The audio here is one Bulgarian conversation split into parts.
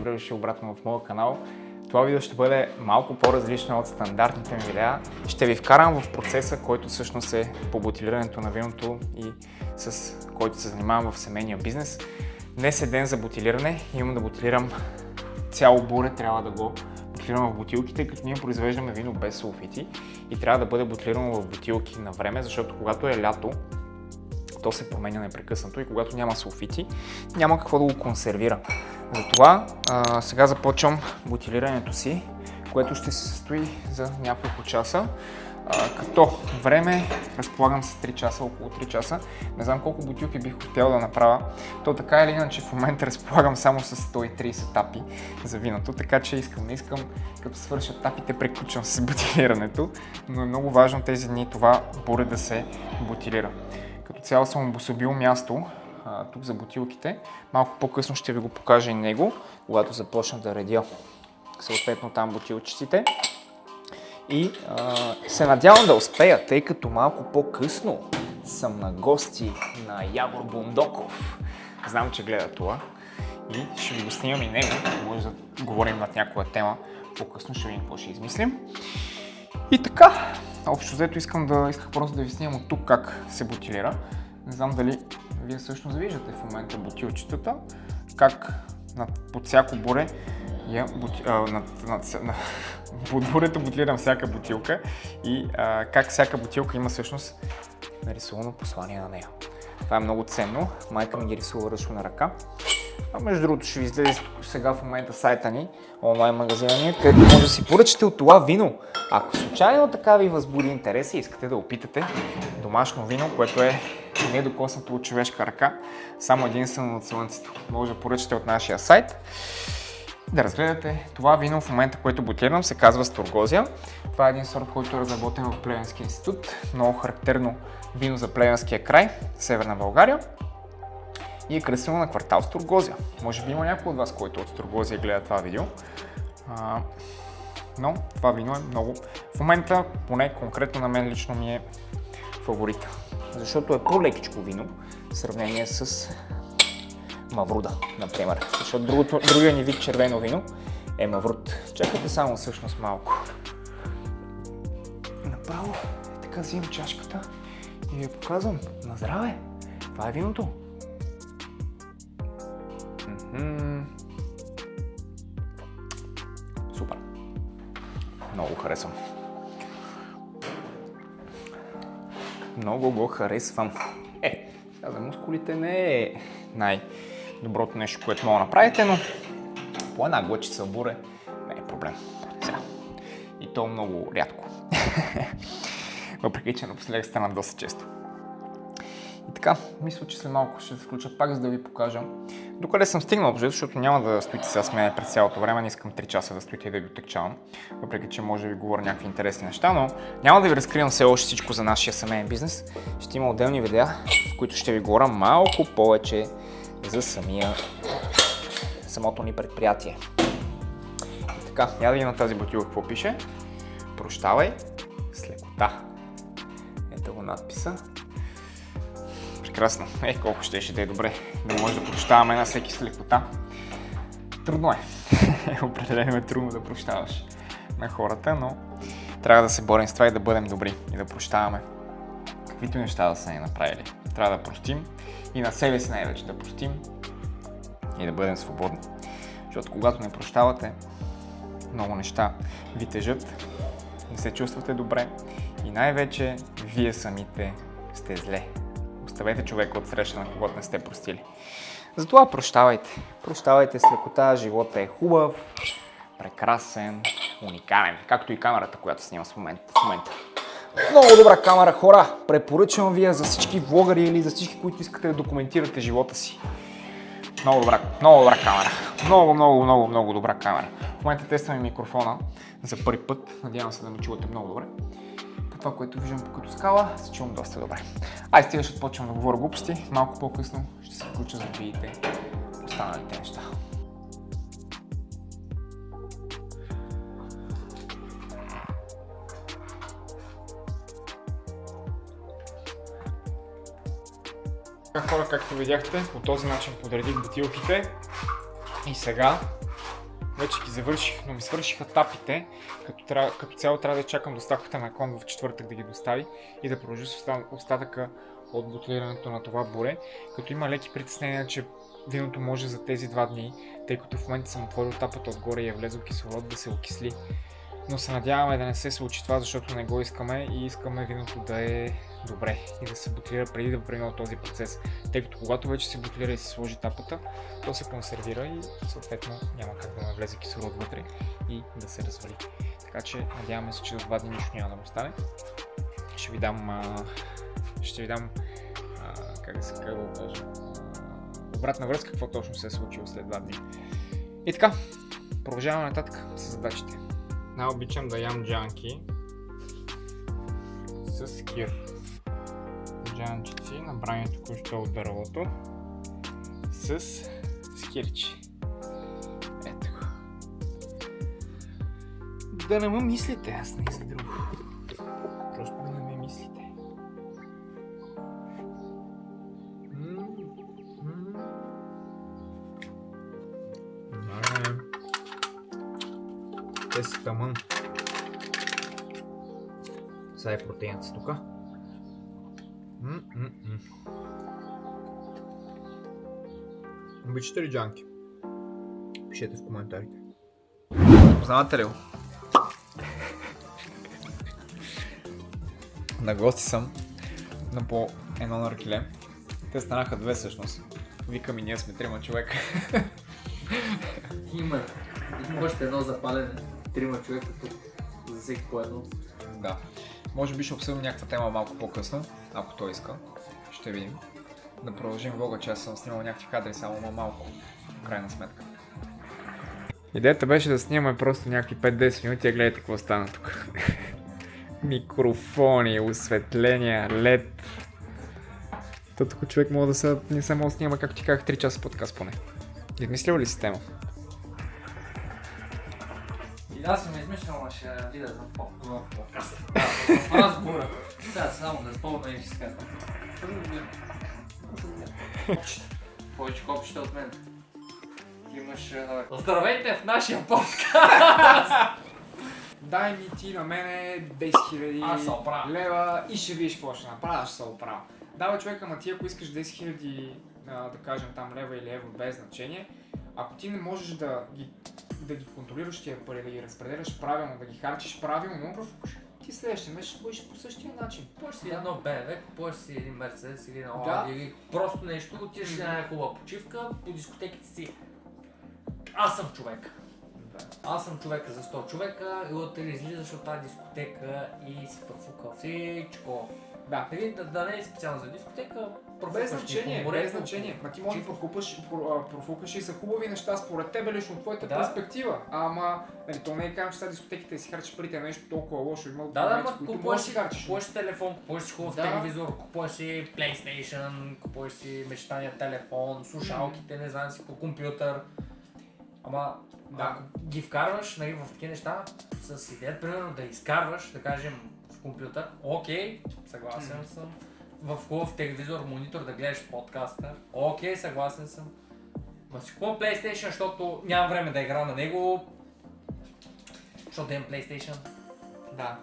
добре дошли обратно в моя канал. Това видео ще бъде малко по-различно от стандартните ми видеа. Ще ви вкарам в процеса, който всъщност е по бутилирането на виното и с който се занимавам в семейния бизнес. Днес е ден за бутилиране. Имам да бутилирам цяло буре, трябва да го бутилирам в бутилките, като ние произвеждаме вино без сулфити и трябва да бъде бутилирано в бутилки на време, защото когато е лято, то се променя непрекъснато и когато няма сулфити, няма какво да го консервира. Затова сега започвам бутилирането си, което ще се състои за няколко часа. Като време разполагам с 3 часа, около 3 часа. Не знам колко бутилки бих хотел да направя. То така или иначе в момента разполагам само с 130 тапи за виното, така че не искам, като свършат тапите, приключвам с бутилирането, но е много важно тези дни това буре да се бутилира. Като цяло съм обособил място тук за бутилките. Малко по-късно ще ви го покажа и него, когато започна да редя съответно там бутилчиците. И се надявам да успея, тъй като малко по-късно съм на гости на Явор Бундоков. Знам, че гледа това и ще ви го снимам и него. Може да говорим над някоя тема. По-късно ще видим какво ще измислим. И така, общо взето исках просто да ви снимам от тук как се бутилира. Не знам дали вие всъщност виждате в момента бутилчетата, как под всяко буре под бурето бутилирам всяка бутилка и как всяка бутилка има всъщност нарисувано послание на нея. Това е много ценно. Майка ми ги рисува ръчно на ръка. А между другото ще ви излезе сега в момента сайта ни, онлайн магазина ни, където може да си поръчате от това вино. Ако случайно така ви възбуди интерес и искате да опитате домашно вино, което е недокоснато от човешка ръка, само единствено от слънцето, може да поръчате от нашия сайт. Да разгледате това вино в момента, което бутилирам, се казва Сторгозия. Това е един сорт, който е разработен в Плевенския институт. Много характерно вино за Плевенския край, Северна България. И е красиво на квартал Сторгозия. Може би има някой от вас, който от Сторгозия гледа това видео. Но това вино е много... В момента, поне конкретно на мен лично ми е фаворит. Защото е по-лекичко вино в сравнение с Мавруда, например. Защото другия ни вид червено вино е Мавруд. Чакайте само всъщност малко. Направо така взимам чашката и ви я показвам. На здраве! Това е виното. Супер! Много го харесвам. Много го харесвам. За мускулите не е най-доброто нещо, което мога да направите, но по една глъчица буре не е проблем. Сега. И то много рядко. Въпреки че напоследък стана доста често. И така, мисля, че след малко ще се включа пак, за да ви покажа докъде съм стигнал, защото няма да стоите сега с мен през цялото време, не искам 3 часа да стоите и да ви отекчавам, въпреки че може да ви говоря някакви интересни неща, но няма да ви разкривам все още всичко за нашия семейен бизнес. Ще има отделни видеа, в които ще ви говоря малко повече за самото ни предприятие. И така, я да видим на тази бутилка какво пише. Прощавай с лекота. Ето го надписа. Прекрасно. Колко ще да е добре да може да прощаваме на всеки с лекота. Трудно е. Определено е трудно да прощаваш на хората, но трябва да се борим с това и да бъдем добри и да прощаваме каквито неща да са ни направили. Трябва да простим и на себе си най-вече да простим и да бъдем свободни. Защото когато не прощавате, много неща ви тежат, не се чувствате добре и най-вече вие самите сте зле. Оставете човека от среща, на когото не сте простили. Затова прощавайте. Прощавайте с лекота, живота е хубав, прекрасен, уникален. Както и камерата, която снимам в момента. Много добра камера, хора! Препоръчвам ви за всички влогъри или за всички, които искате да документирате живота си. Много добра камера. Много добра камера. В момента тестваме микрофона за първи път. Надявам се да ме чувате много добре. Това, което виждам като скала, се чувам доста добре. Стига ще почвам да говоря глупости. Малко по-късно ще се включа, за да видите останалите неща. Хора, както видяхте, по този начин подредих бутилките и сега вече ги завърших, но ми свършиха тапите, като цяло трябва да чакам доставката на Кон в четвъртък да ги достави и да продължи с остатъка от бутлирането на това буре, като има леки притеснения, че виното може за тези 2 дни, тъй като в момента съм отворил тапата отгоре и е влезъл кислород, да се окисли. Но се надяваме да не се случи това, защото не го искаме и искаме виното да е добре и да се бутлира преди да премина този процес. Тъй като когато вече се бутлира и се сложи тапата, то се консервира и съответно няма как да навлезе кислород вътре и да се развали. Така че надяваме се, че до 2 дни нищо няма да му стане. Ще ви дам как да го кажа, обратна връзка, какво точно се е случило след 2 дни. И така, продължаваме нататък с задачите. Най-обичам да ям джанки с кир. Джанчици, набрани току-що от дървото, с скирчи. Ето го. Да не ме мислите, аз не за друго. Просто да не ме мислите. Те са тъмън. Сега е протеинът тук. Обичате ли джанки? Пишете в коментарите. Познавате ли го? На гости съм на по едно наргиле. Те станаха 2 всъщност. Викам и ние сме 3 човека. Има още едно запалене. 3 човека тук. За всеки по едно. Да. Може би ще обсъдим някаква тема малко по-късно, ако той иска. Ще видим. Да продължим влога, че аз съм снимал някакви кадри, само малко. В крайна сметка. Идеята беше да снимаме просто някакви 5-10 минути, а гледайте какво стана тук. Микрофони, осветления, LED. То тук човек може да не се може да снима, както ти казах, 3 часа подкаст поне. Измислил ли си тема? И аз съм измислял, ще видя в подкаста. В разговора. Да, само да спомня и ще скажа. Повече копчета от мен. Имаш... Здравейте в нашия подкаст! Дай ми ти на мене 10 000 лева и ще видиш какво ще направя, ще се оправя. Дава човека, ама ти ако искаш 10 000, да кажем там лева или евро без значение, ако ти не можеш да ги контролираш тия пари, да ги разпределяш правилно, да ги харчиш правилно, ти следващия месец ще бъдеш по същия начин. Купуваш си едно БМВ, купуваш си един Мерцедес или на Ауди или просто нещо, отиваш на една хубава почивка, по дискотеките си. Аз съм човек. Да. Аз съм човека за 100 човека и от излизаш от тази дискотека и си профукал всичко. Да. Да не е специално за дискотека, без значение, без значение. Ма ти може да профукаш и са хубави неща според тебе лично от твоята перспектива. Ама, то не е казвам, че сега дискотеките си харчиш парите на нещо толкова лошо. Има купуваш телефон, купуваш си хубав телевизор, купуваш си PlayStation, купуваш си мечтания телефон, слушалките, не знам си по компютър. Ама ако ги вкарваш в такива неща с идея, примерно да изкарваш, да кажем, в компютър, окей, съгласен съм. В хубав телевизор, монитор да гледаш подкаста, окей, съгласен съм. Ма си купувам PlayStation, защото нямам време да игра на него. Защото да имам PlayStation. Да,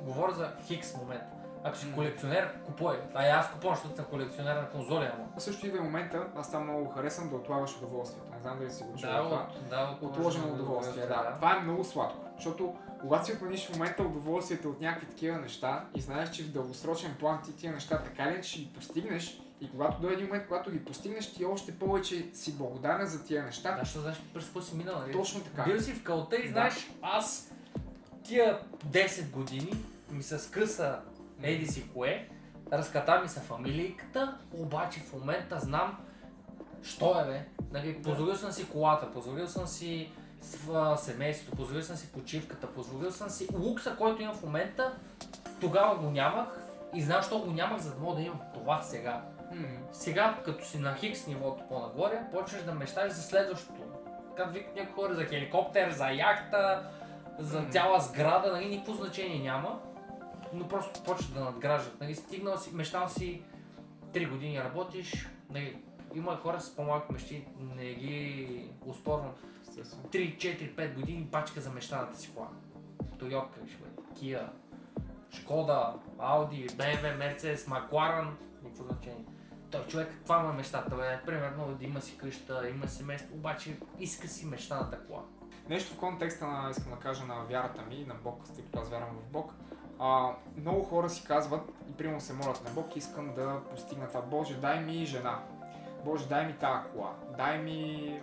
говоря за хикс момент. Ако си колекционер, купувай. Аз купувам, защото съм колекционер на конзоли. Също идва и момента, аз там много харесвам да отлагаш удоволствието. Не знам дали си го чул това. Отложено удоволствие, да. Това е много сладко, защото когато си отмениш в момента удоволствието от някакви такива неща и знаеш, че в дългосрочен план ти тия неща така ли ще ги постигнеш и когато дойде момент, когато ги постигнеш, ти още повече си благодарен за тия неща. Да, защото знаеш през какво си минал, нали? Точно така. Бил си в кълта и знаеш, аз тия 10 години ми се скъса еди си кое, разката ми се фамилийката, обаче в момента знам, що е бе. Нали, позволил съм си колата, позволил съм си семейството, позволил съм си почивката, позволил съм си лукса, който имам в момента, тогава го нямах и знам, що го нямах, за да мога да имам това сега. Сега, като си на хикс нивото по-нагоре, почваш да мечташ за следващото. Като викат някои хора за хеликоптер, за яхта, за цяла сграда, нали, никакво значение няма. Но просто почваш да надграждат. Нали, стигнал си, мечтал си 3 години работиш, нали, има хора с по-малки мечти, не ги успорвам. Естествено. 3, 4, 5 години бачка за мечтаната си кола. Toyota, Kia, Шкода, Ауди, BMW, Мерцедес, Макларен, никакво значение. Той човек, това му е мечтата, бе, примерно да има си къща, има семейство, обаче иска си мечтаната кола. Нещо в контекста на, искам да кажа, на вярата ми, на Бог, тъй като аз вярвам в Бог. Много хора си казват и примерно се молят на Бог, искам да постигна това. Боже, дай ми жена. Боже, дай ми тази кола. Дай ми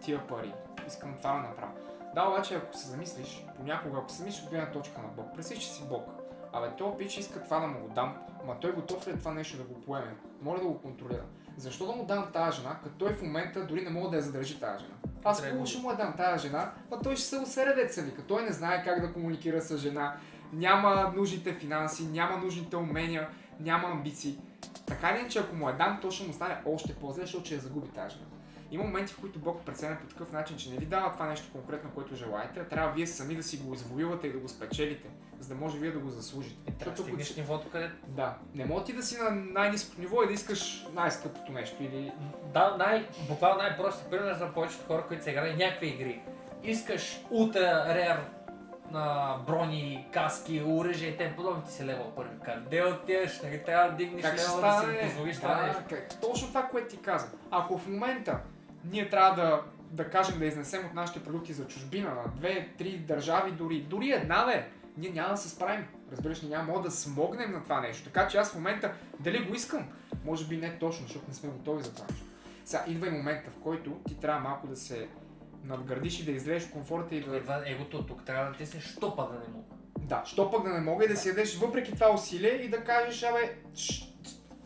тия пари. Искам това да направя. Да, обаче ако се замислиш, понякога, ако се замислиш от гледна точка на Бог, представи, че си Бог. Абе, той пич иска това да му го дам, ама той готов ли е това нещо да го поеме? Моля да го контролира. Защо да му дам тази жена, като той в момента дори не мога да я задържи тази жена? Аз хубаво ще му я дам тази жена, но той ще се усере деца вика. Той не знае как да комуникира с жена, няма нужните финанси, няма нужните умения, няма амбиции. Така ли, че ако му я дам, то ще му стане още по-зле, защото ще я загуби тази жена. Има моменти, в които Бог преценя по такъв начин, че не ви дава това нещо конкретно, което желаете, а трябва вие сами да си го извоювате и да го спечелите, за да може вие да го заслужите. Трябва да стигнеш нивото, където... Да. Не може ти да си на най-ниското ниво и да искаш най-скъпото нещо или... Да, буквално най-прости пример за повечето хора, които са играли някакви игри. Искаш ултра рер на брони, каски, оръжие и тем подобни, ти си левел първи. Къде отиваш? Нали трябва да дигнеш левел да си позволиш това нещо? Точно това, което ти каза. Ако в момента ние трябва да кажем да изнесем от нашите продукти за чужбина на 2-3 държави, дори една бе, ние няма да се справим. Разбираш ли, няма да смогнем на това нещо. Така че аз в момента дали го искам, може би не точно, защото не сме готови за това нещо. Сега идва и момента, в който ти трябва малко да се надградиш и да излезеш в комфорта и да... Идва егото, тук трябва да тиснеш, що пък да не мога. Да, що пък да не мога и да си ядеш въпреки това усилие и да кажеш, абе,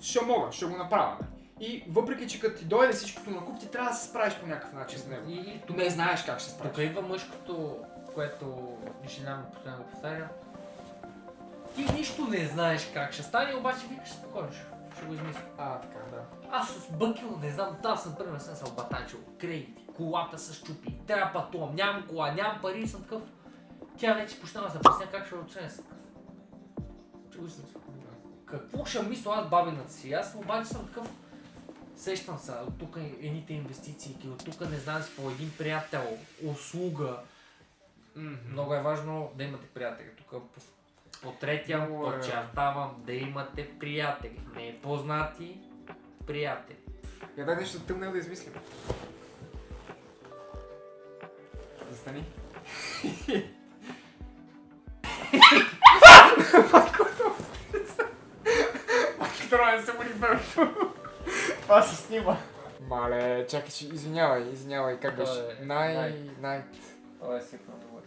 ще мога, ще го направя. И въпреки, че като ти дойде всичкото на куп, ти трябва да се справиш по някакъв начин с него. И тук не знаеш как ще се справиш. Тук идва мъжкото, което жена ми постоянно го повтаря. Ти нищо не знаеш как ще стане, обаче викаш спокойно, ще го измисля. Така, да. Аз с бъкил не знам, аз съм примерно съм се обатачил, кредити, колата се щупи, трябва да пътувам, нямам кола, нямам пари и съм такъв. Тя вече почнава да се пресня как ще оценя с такъв. Ще го измисля. Какво ще мисля аз бабината си? Аз обаче съм такъв. Сещам се, от тук едните инвестиции, от тук не знам си по един приятел, услуга. Много е важно да имате приятели. Тук по третия подчертавам да имате приятели. Не познати приятели. Я дай нещо тъмнел да измислим. Застани. Трябва да се мори бебето. Това се снима. Мале, чакай, извинявай, как беше? Това е Най... Това е сипно, добър.